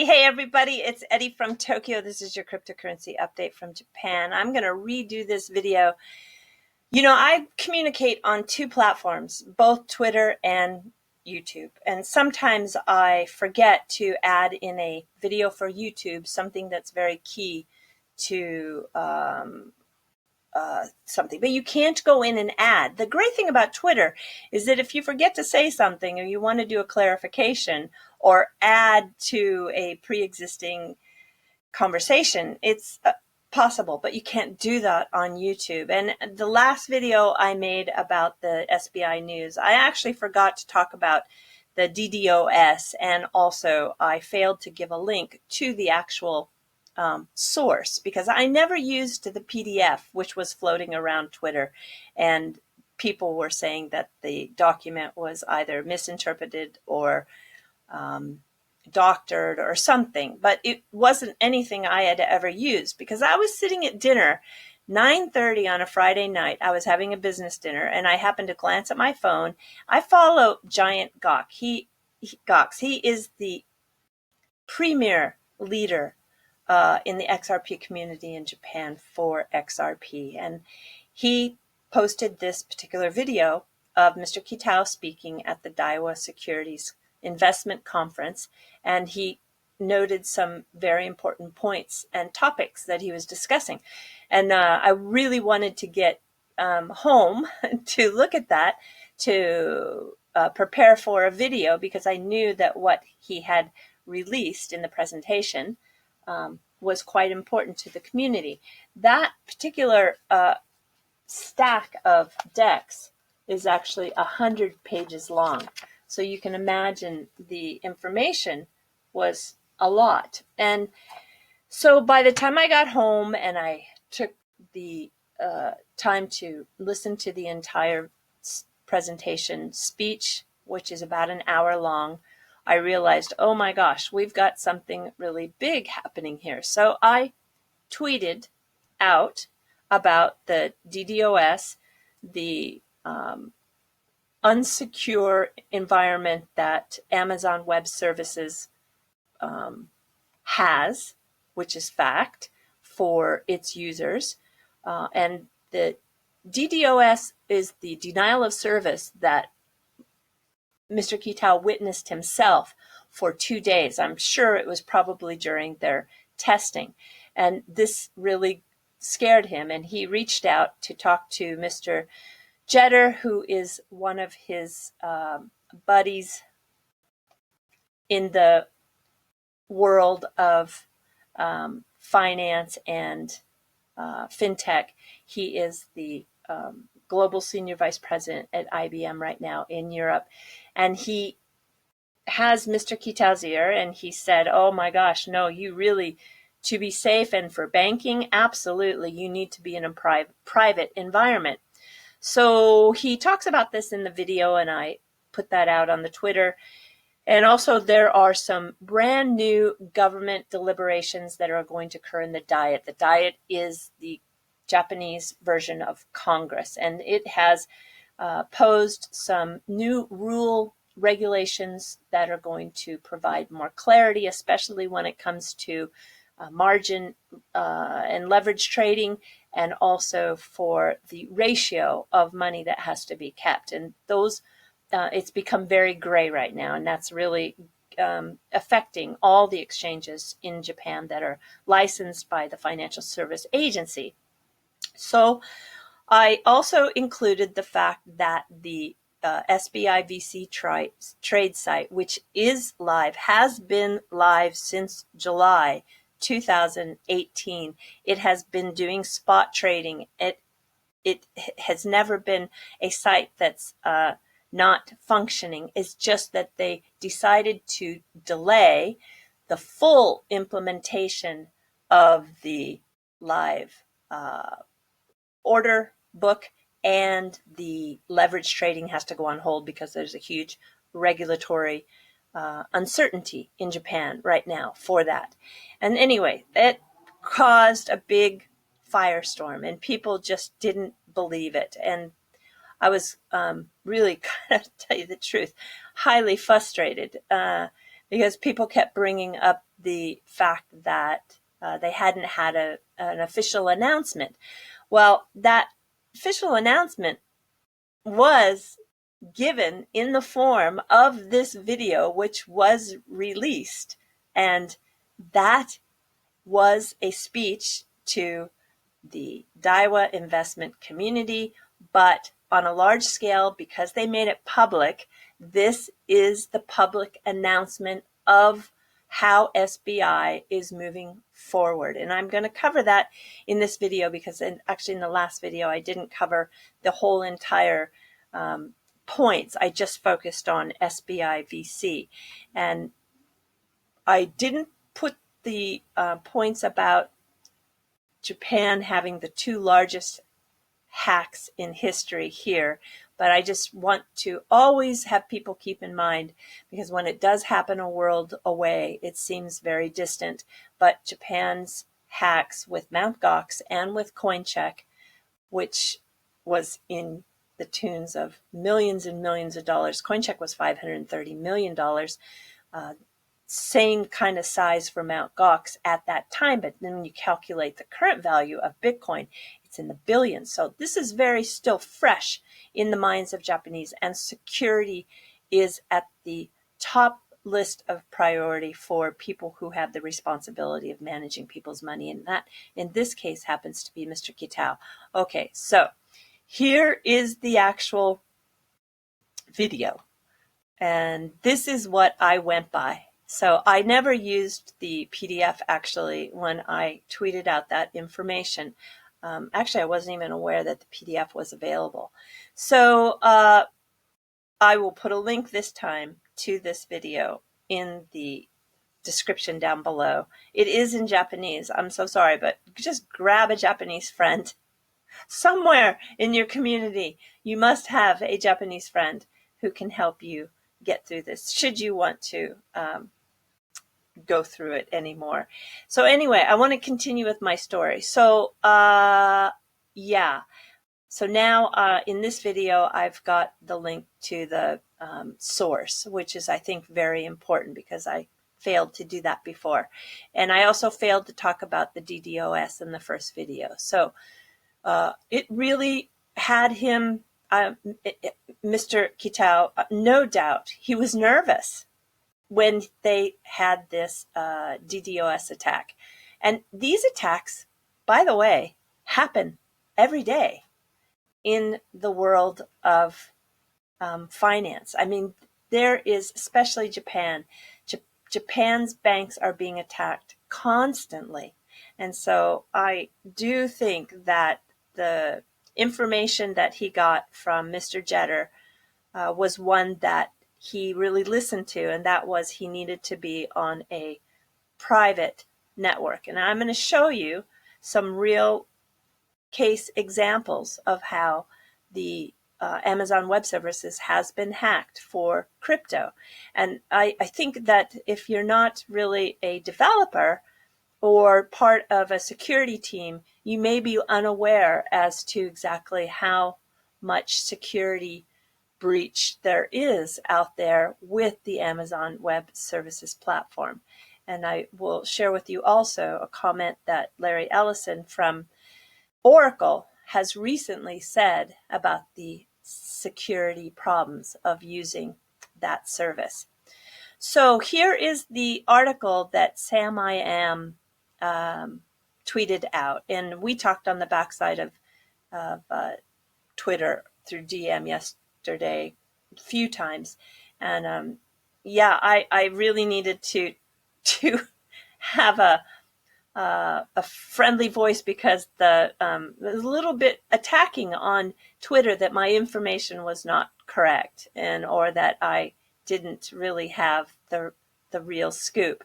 Hey, everybody, it's Eddie from Tokyo. This is your cryptocurrency update from Japan. I'm going to redo this video. You know, I communicate on two platforms, both Twitter and YouTube. And sometimes I forget to add in a video for YouTube, something that's very key to something, but you can't go in and add. The great thing about Twitter is that if you forget to say something or you want to do a clarification or add to a pre-existing conversation, it's possible, but you can't do that on YouTube. And the last video I made about the SBI news, I actually forgot to talk about the DDoS, and also I failed to give a link to the actual source, because I never used the PDF which was floating around Twitter, and people were saying that the document was either misinterpreted or doctored or something, but it wasn't anything I had ever used, because I was sitting at dinner 9:30 on a Friday night. I was having a business dinner and I happened to glance at my phone. I follow Giant Gawk. He is the premier leader in the XRP community in Japan for XRP. And he posted this particular video of Mr. Kitao speaking at the Daiwa Securities Investment Conference. And he noted some very important points and topics that he was discussing. And I really wanted to get home to look at that, to prepare for a video, because I knew that what he had released in the presentation was quite important to the community. That particular stack of decks is actually 100 pages long. So you can imagine the information was a lot. And so by the time I got home and I took the time to listen to the entire presentation speech, which is about an hour long, I realized, oh my gosh, we've got something really big happening here. So I tweeted out about the DDoS, the unsecure environment that Amazon Web Services has, which is fact, for its users. And the DDoS is the denial of service that Mr. Kitao witnessed himself for 2 days. I'm sure it was probably during their testing. And this really scared him. And he reached out to talk to Mr. Jeter, who is one of his buddies in the world of finance and fintech. He is the global senior vice president at IBM right now in Europe. And he has Mr. Kitao's ear, and he said, oh my gosh, no, you really, to be safe and for banking, absolutely, you need to be in a private environment. So he talks about this in the video, and I put that out on the Twitter. And also there are some brand new government deliberations that are going to occur in the Diet. The Diet is the Japanese version of Congress, and it has posed some new regulations that are going to provide more clarity, especially when it comes to margin and leverage trading, and also for the ratio of money that has to be kept. And those, it's become very gray right now, and that's really affecting all the exchanges in Japan that are licensed by the Financial Service Agency. So I also included the fact that the SBIVC trade site, which is live, has been live since July 2018. It has been doing spot trading. It has never been a site that's not functioning. It's just that they decided to delay the full implementation of the live order book, and the leverage trading has to go on hold because there's a huge regulatory uncertainty in Japan right now for that. And anyway, it caused a big firestorm, and people just didn't believe it. And I was really, kind of, to tell you the truth, highly frustrated because people kept bringing up the fact that they hadn't had an official announcement. Well, that official announcement was given in the form of this video, which was released. And that was a speech to the Daiwa investment community, but on a large scale, because they made it public, this is the public announcement of how SBI is moving forward. And I'm going to cover that in this video because actually in the last video, I didn't cover the whole entire points. I just focused on SBIVC. And I didn't put the points about Japan having the two largest hacks in history here, but I just want to always have people keep in mind, because when it does happen a world away, it seems very distant. But Japan's hacks with Mt. Gox and with CoinCheck, which was in the tunes of millions and millions of dollars. CoinCheck was $530 million. Same kind of size for Mt. Gox at that time, but then when you calculate the current value of Bitcoin, it's in the billions. So this is very still fresh in the minds of Japanese, and security is at the top list of priority for people who have the responsibility of managing people's money, and that in this case happens to be Mr. Kitao. Okay, so here is the actual video, and this is what I went by. So I never used the PDF actually when I tweeted out that information. Actually, I wasn't even aware that the PDF was available. So I will put a link this time to this video in the description down below. It is in Japanese. I'm so sorry, but just grab a Japanese friend. Somewhere in your community, you must have a Japanese friend who can help you get through this, should you want to go through it anymore. So anyway, I want to continue with my story. So yeah. So now in this video, I've got the link to the source, which is, I think, very important because I failed to do that before. And I also failed to talk about the DDoS in the first video. So it really had him, Mr. Kitao, no doubt, he was nervous when they had this DDoS attack. And these attacks, by the way, happen every day in the world of finance. I mean, there is, especially Japan, Japan's banks are being attacked constantly. And so I do think that the information that he got from Mr. Jeter was one that he really listened to, and that was he needed to be on a private network. And I'm going to show you some real case examples of how the Amazon Web Services has been hacked for crypto. And I think that if you're not really a developer or part of a security team, you may be unaware as to exactly how much security breach there is out there with the Amazon Web Services platform. And I will share with you also a comment that Larry Ellison from Oracle has recently said about the security problems of using that service. So here is the article that Sam I Am tweeted out, and we talked on the backside of Twitter through DM yesterday a few times, and yeah, I really needed to have a friendly voice because it was a little bit attacking on Twitter that my information was not correct, or that I didn't really have the real scoop.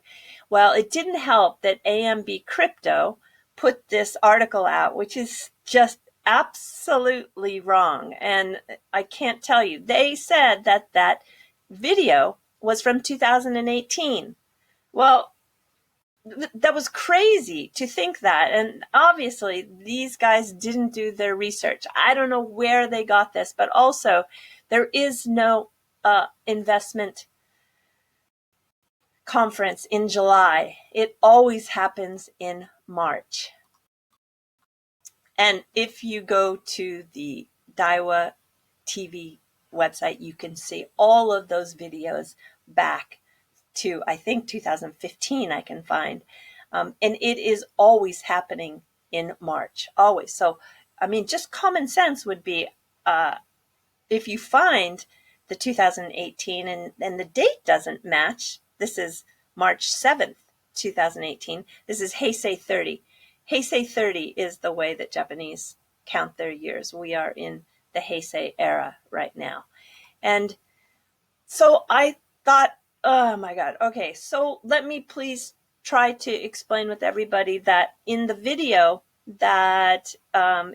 Well, it didn't help that AMB Crypto put this article out, which is just absolutely wrong. And I can't tell you. They said that video was from 2018. Well, that was crazy to think that. And obviously, these guys didn't do their research. I don't know where they got this, but also there is no investment conference in July. It always happens in March. And if you go to the Daiwa TV website, you can see all of those videos back to, I think, 2015 I can find. And it is always happening in March, always. So, I mean, just common sense would be, if you find the 2018 and the date doesn't match, this is March 7th, 2018. This is Heisei 30. Heisei 30 is the way that Japanese count their years. We are in the Heisei era right now. And so I thought, oh my God, okay, so let me please try to explain with everybody that in the video that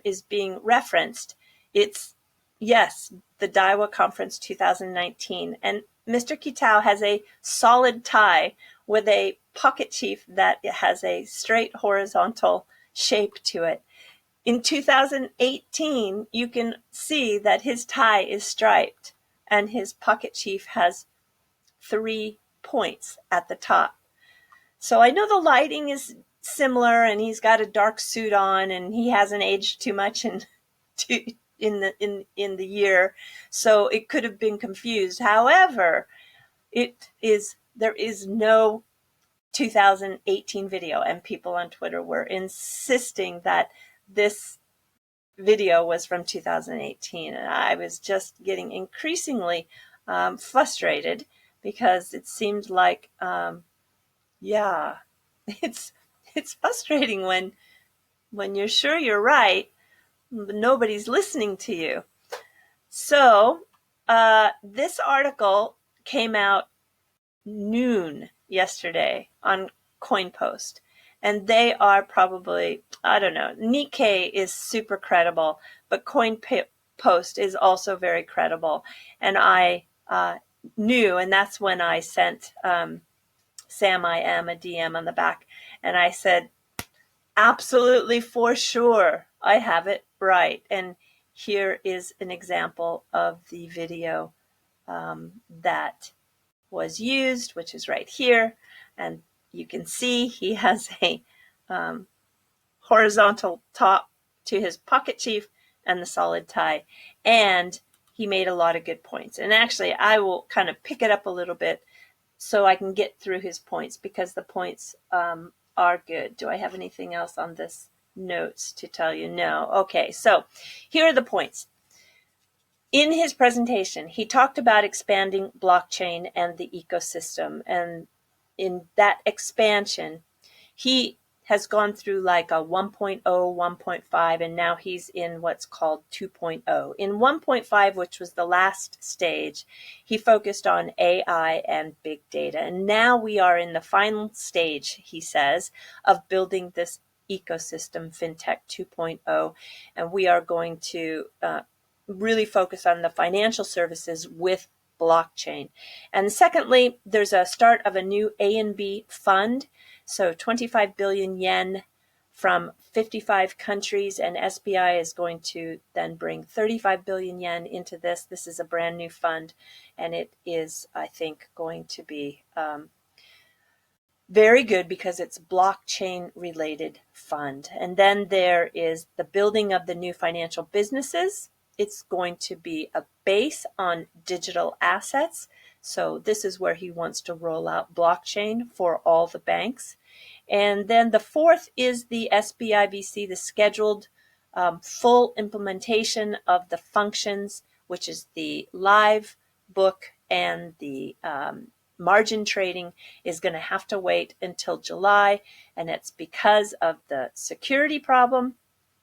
is being referenced, it's, yes, the Daiwa Conference 2019. And Mr. Kitao has a solid tie with a pocket chief that has a straight horizontal shape to it. In 2018, you can see that his tie is striped and his pocket chief has 3 points at the top. So I know the lighting is similar and he's got a dark suit on and he hasn't aged too much in the year, so it could have been confused. However, there is no 2018 video, and people on Twitter were insisting that this video was from 2018, and I was just getting increasingly frustrated because it seemed like, yeah, it's frustrating when you're sure you're right, but nobody's listening to you. So this article came out noon yesterday on CoinPost, and they are probably, I don't know, Nikkei is super credible, but CoinPost is also very credible. And I knew, and that's when I sent Sam I Am a DM on the back, and I said, absolutely, for sure, I have it right. And here is an example of the video that was used, which is right here. And you can see he has a horizontal top to his pocket chief and the solid tie. And he made a lot of good points. And actually, I will kind of pick it up a little bit so I can get through his points, because the points are good. Do I have anything else on this notes to tell you? No. Okay, so here are the points. In his presentation, he talked about expanding blockchain and the ecosystem. And in that expansion, he has gone through like a 1.0, 1.5, and now he's in what's called 2.0. In 1.5, which was the last stage, he focused on AI and big data. And now we are in the final stage, he says, of building this ecosystem, FinTech 2.0. And we are going to really focus on the financial services with blockchain. And secondly, there's a start of a new A and B fund. So 25 billion yen from 55 countries, and SBI is going to then bring 35 billion yen into this. This is a brand new fund, and it is, I think, going to be very good because it's blockchain related fund. And then there is the building of the new financial businesses. It's going to be a base on digital assets. So this is where he wants to roll out blockchain for all the banks. And then the fourth is the SBIVC, the scheduled full implementation of the functions, which is the live book and the margin trading is going to have to wait until July. And it's because of the security problem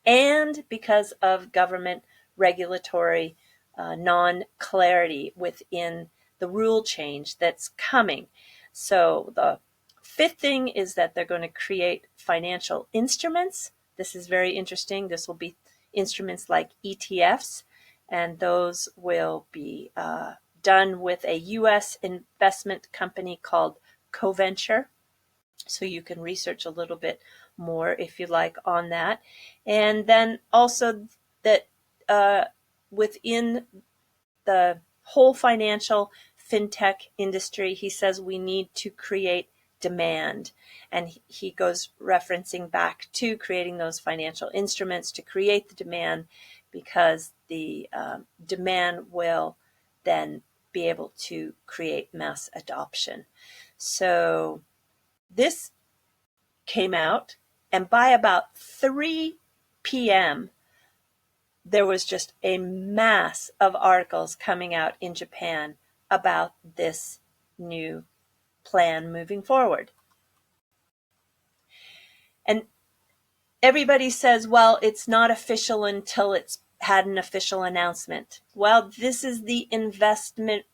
and because of government regulatory non-clarity within the rule change that's coming. So the fifth thing is that they're going to create financial instruments. This is very interesting. This will be instruments like ETFs, and those will be done with a U.S. investment company called CoVenture. So you can research a little bit more if you like on that. And then also that within the whole financial fintech industry. He says we need to create demand. And he goes referencing back to creating those financial instruments to create the demand, because the demand will then be able to create mass adoption. So this came out, and by about 3 p.m., there was just a mass of articles coming out in Japan about this new plan moving forward. And everybody says, well, it's not official until it's had an official announcement. Well, this is the investment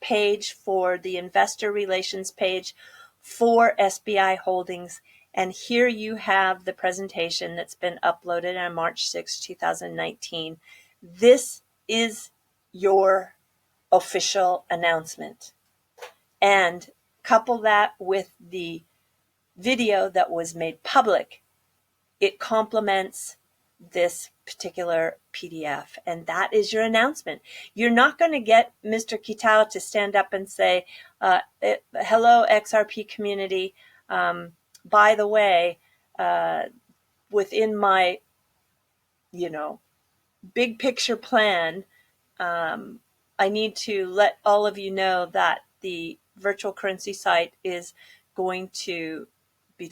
page for the investor relations page for SBI Holdings. And here you have the presentation that's been uploaded on March 6, 2019. This is your official announcement. And couple that with the video that was made public, it complements this particular PDF, and that is your announcement. You're not going to get Mr. Kitao to stand up and say, hello, XRP community. By the way, within my, big picture plan, I need to let all of you know that the virtual currency site is going to be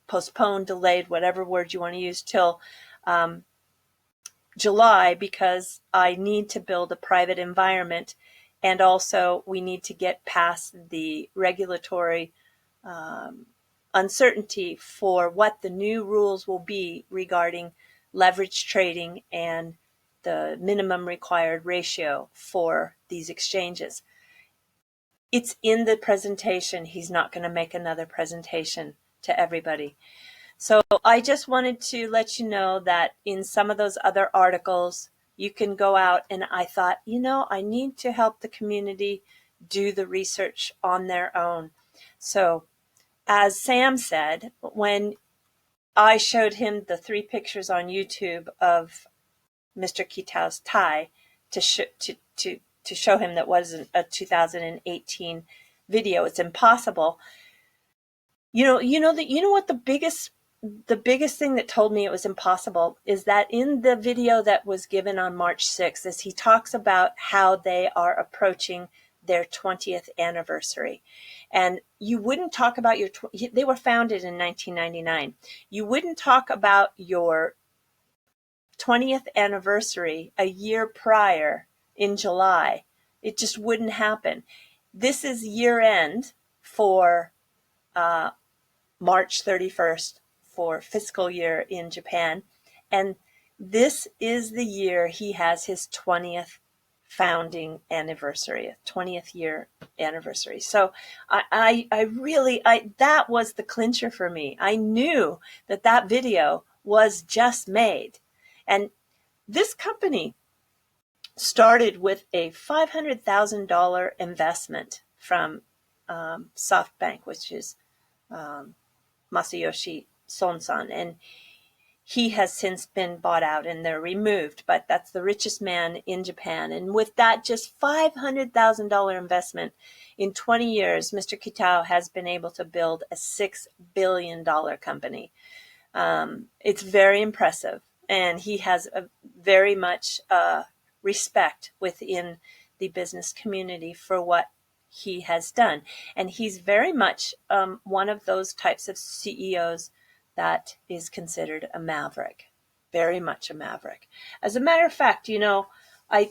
postponed, delayed, whatever word you want to use, till July, because I need to build a private environment, and also we need to get past the regulatory uncertainty for what the new rules will be regarding leverage trading and the minimum required ratio for these exchanges. It's in the presentation. He's not going to make another presentation to everybody. So I just wanted to let you know that in some of those other articles, you can go out, and I thought, I need to help the community do the research on their own. So as Sam said, when I showed him the 3 pictures on YouTube of Mr. Kitao's tie to show him that wasn't a 2018 video, it's impossible. What the biggest thing that told me it was impossible is that in the video that was given on March 6th, as he talks about how they are approaching their 20th anniversary. And you wouldn't talk about they were founded in 1999. You wouldn't talk about your 20th anniversary a year prior in July. It just wouldn't happen. This is year end for March 31st for fiscal year in Japan. And this is the year he has his 20th founding anniversary, 20th year anniversary. So I really, that was the clincher for me. I knew that video was just made. And this company started with a $500,000 investment from SoftBank, which is Masayoshi Son-san, and he has since been bought out and they're removed, but that's the richest man in Japan. And with that just $500,000 investment in 20 years, Mr. Kitao has been able to build a $6 billion company. It's very impressive, and he has a very much respect within the business community for what he has done. And he's very much one of those types of CEOs that is considered a maverick, very much a maverick. As a matter of fact, I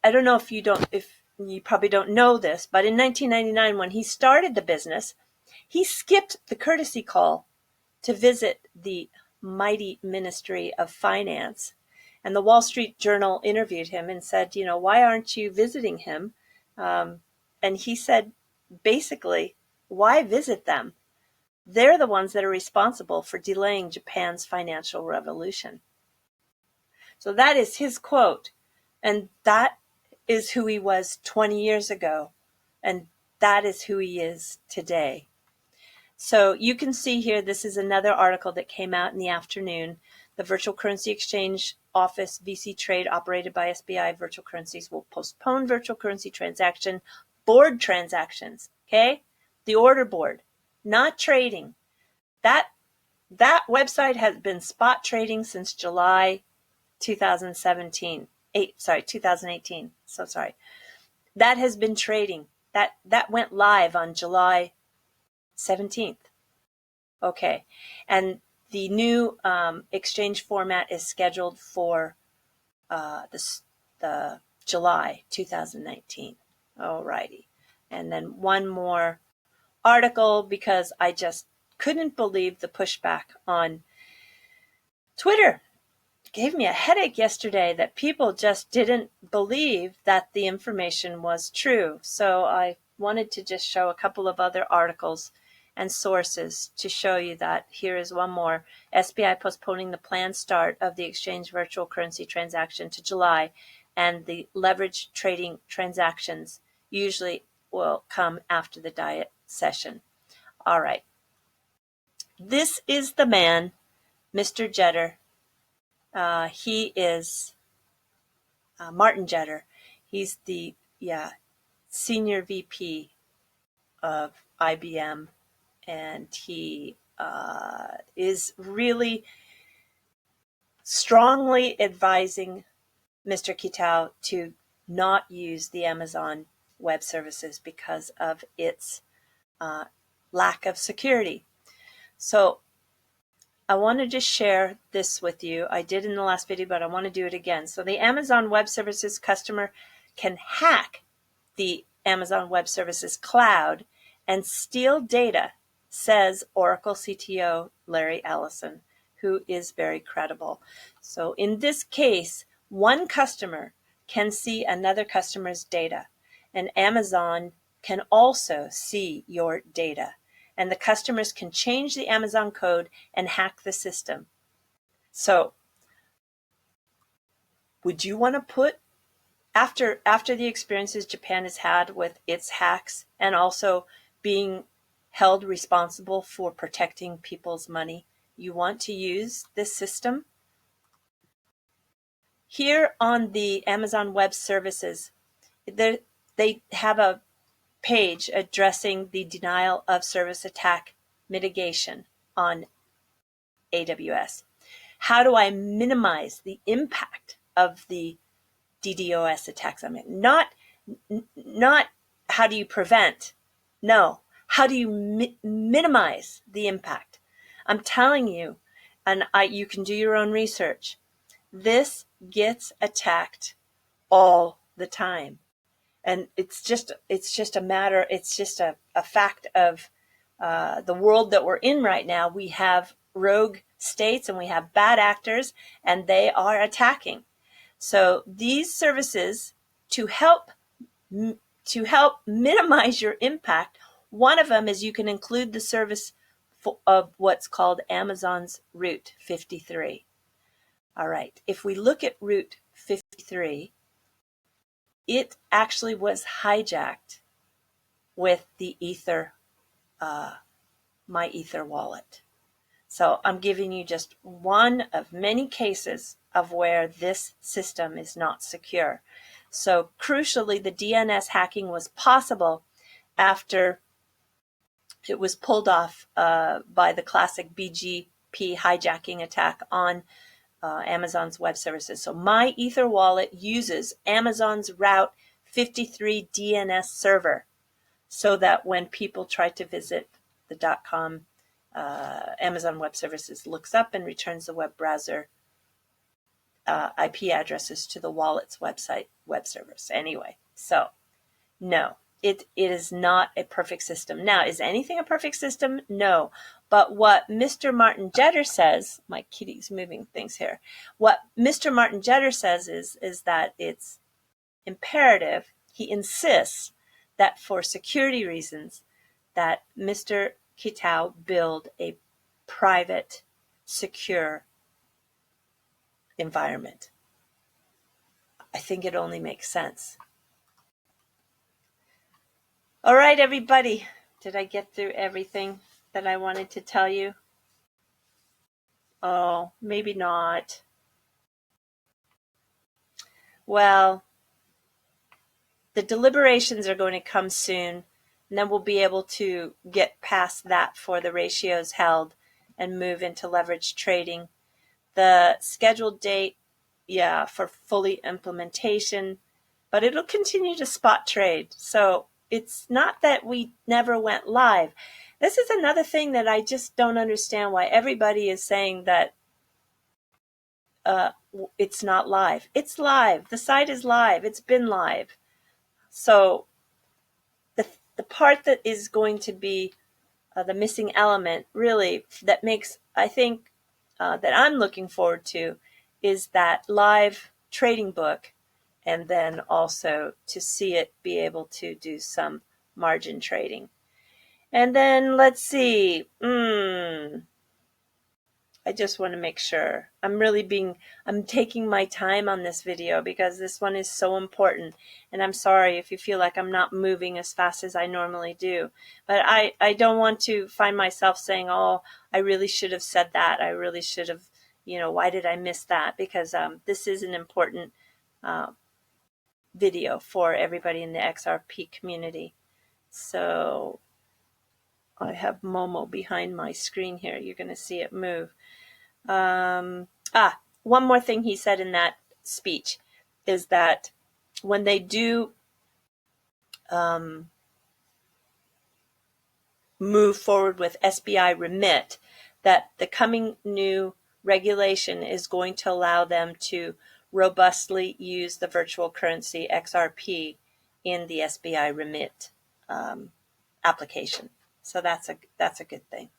don't know if you probably don't know this, but in 1999, when he started the business, he skipped the courtesy call to visit the mighty Ministry of Finance. And the Wall Street Journal interviewed him and said, why aren't you visiting him? And he said, basically, why visit them? They're the ones that are responsible for delaying Japan's financial revolution. So that is his quote. And that is who he was 20 years ago. And that is who he is today. So you can see here, this is another article that came out in the afternoon The virtual currency exchange office VC trade operated by SBI virtual currencies will postpone virtual currency transaction board transactions. Okay? The order board, not trading. That website has been spot trading since July 2018. So sorry. That has been trading. That went live on July 17th. Okay. And the new exchange format is scheduled for the July 2019. Alrighty. And then one more article, because I just couldn't believe the pushback on Twitter. It gave me a headache yesterday that people just didn't believe that the information was true. So I wanted to just show a couple of other articles and sources to show you that. Here is one more. SBI postponing the planned start of the exchange virtual currency transaction to July, and the leverage trading transactions usually will come after the diet session. All right. This is the man, Mr. Jetter. He is Martin Jetter. He's the senior VP of IBM, and he is really strongly advising Mr. Kitao to not use the Amazon Web Services because of its lack of security. So I want to just share this with you. I did in the last video, but I want to do it again. So the Amazon Web Services customer can hack the Amazon Web Services cloud and steal data, says Oracle CTO Larry Ellison, who is very credible. So in this case, one customer can see another customer's data, and Amazon can also see your data. And the customers can change the Amazon code and hack the system. So would you want to put, after the experiences Japan has had with its hacks and also being held responsible for protecting people's money, you want to use this system? Here on the Amazon Web Services, they have a page addressing the denial of service attack mitigation on AWS. How do I minimize the impact of the DDoS attacks on it? Not how do you prevent? No, how do you minimize the impact? I'm telling you, and you can do your own research. This gets attacked all the time. And it's just a fact of the world that we're in right now. We have rogue states and we have bad actors, and they are attacking. So these services, to help minimize your impact, one of them is you can include the service of what's called Amazon's Route 53. All right, if we look at Route 53, it actually was hijacked with the Ether, my Ether wallet. So I'm giving you just one of many cases of where this system is not secure. So crucially, the DNS hacking was possible after it was pulled off by the classic BGP hijacking attack on Amazon's web services. So my Ether wallet uses Amazon's Route 53 DNS server, so that when people try to visit the .com, Amazon Web Services looks up and returns the web browser IP addresses to the wallet's website web servers. Anyway, so no, it is not a perfect system. Now, is anything a perfect system? No. But what Mr. Martin Jetter says, my kitty's moving things here. What Mr. Martin Jetter says is that it's imperative. He insists that for security reasons, that Mr. Kitao build a private, secure environment. I think it only makes sense. All right, everybody. Did I get through everything that I wanted to tell you? Oh, maybe not. Well, the deliberations are going to come soon, and then we'll be able to get past that for the ratios held and move into leverage trading. The scheduled date, yeah, for fully implementation, but it'll continue to spot trade. So it's not that we never went live. This is another thing that I just don't understand, why everybody is saying that it's not live. It's live. The site is live. It's been live. So the part that is going to be the missing element, really, that makes, I think, that I'm looking forward to, is that live trading book, and then also to see it be able to do some margin trading. And then let's see. I just want to make sure I'm taking my time on this video because this one is so important. And I'm sorry if you feel like I'm not moving as fast as I normally do. But I don't want to find myself saying, oh, I really should have said that. I really should have, why did I miss that? Because this is an important video for everybody in the XRP community. So I have Momo behind my screen here. You're going to see it move. One more thing he said in that speech is that when they do move forward with SBI remit, that the coming new regulation is going to allow them to robustly use the virtual currency XRP in the SBI remit application. So that's a good thing.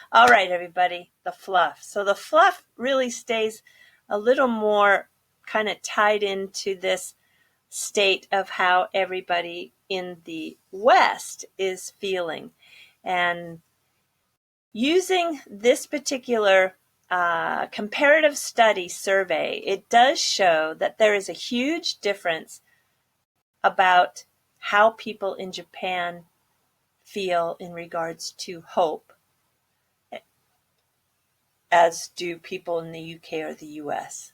All right, everybody, the fluff. So the fluff really stays a little more kind of tied into this state of how everybody in the West is feeling. And using this particular comparative study survey, it does show that there is a huge difference about how people in Japan feel in regards to hope, as do people in the UK or the US.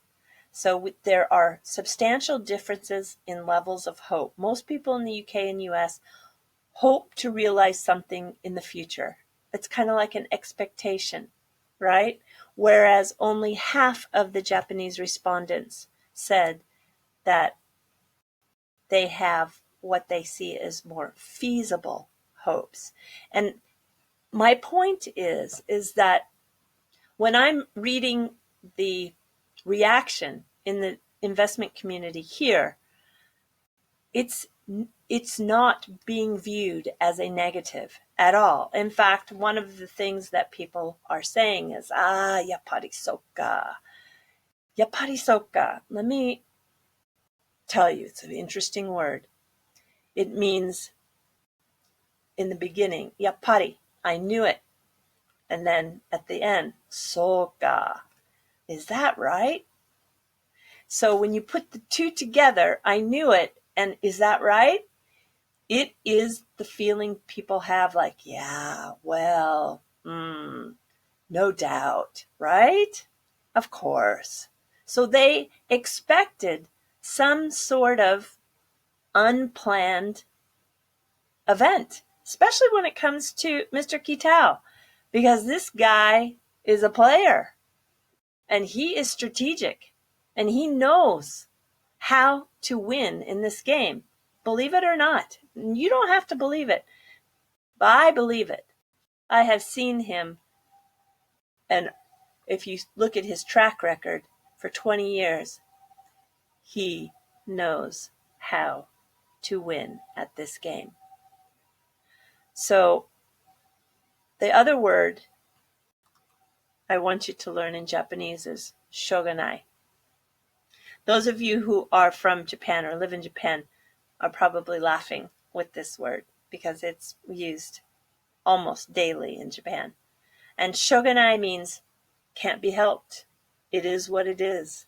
So there are substantial differences in levels of hope. Most people in the UK and US hope to realize something in the future. It's kind of like an expectation, right? Whereas only half of the Japanese respondents said that they have what they see as more feasible hopes. And my point is that when I'm reading the reaction in the investment community here, it's not being viewed as a negative at all. In fact, one of the things that people are saying is, yappari soka. Yappari soka. Let me tell you, it's an interesting word. It means, in the beginning, yappari, I knew it. And then at the end, soka. Is that right? So when you put the two together, I knew it, and is that right? It is the feeling people have, like, yeah, well, no doubt, right? Of course. So they expected some sort of unplanned event, especially when it comes to Mr. Kitao, because this guy is a player and he is strategic and he knows how to win in this game. Believe it or not. You don't have to believe it, but I believe it. I have seen him, and if you look at his track record for 20 years, he knows how to win at this game. So the other word I want you to learn in Japanese is shogunai. Those of you who are from Japan or live in Japan are probably laughing with this word because it's used almost daily in Japan. And shogunai means can't be helped. It is what it is.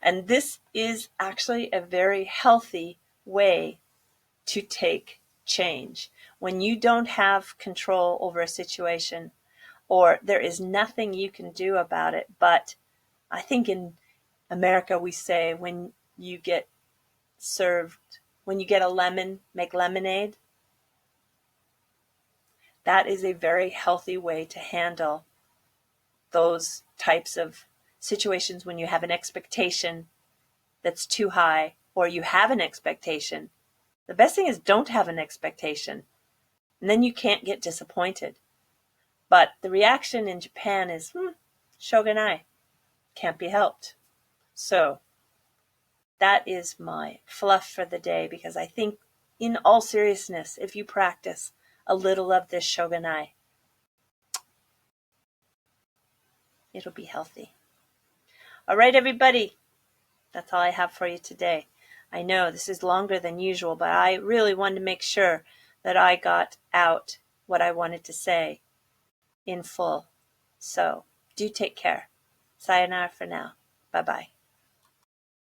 And this is actually a very healthy way to take change. When you don't have control over a situation, or there is nothing you can do about it. But I think in America we say when you get a lemon, make lemonade. That is a very healthy way to handle those types of situations when you have an expectation that's too high, or you have an expectation. The best thing is don't have an expectation, and then you can't get disappointed. But the reaction in Japan is, shogunai, can't be helped. So that is my fluff for the day, because I think in all seriousness, if you practice a little of this shogunai, it'll be healthy. All right, everybody. That's all I have for you today. I know this is longer than usual, but I really wanted to make sure that I got out what I wanted to say in full. So do take care. Sayonara for now. Bye-bye.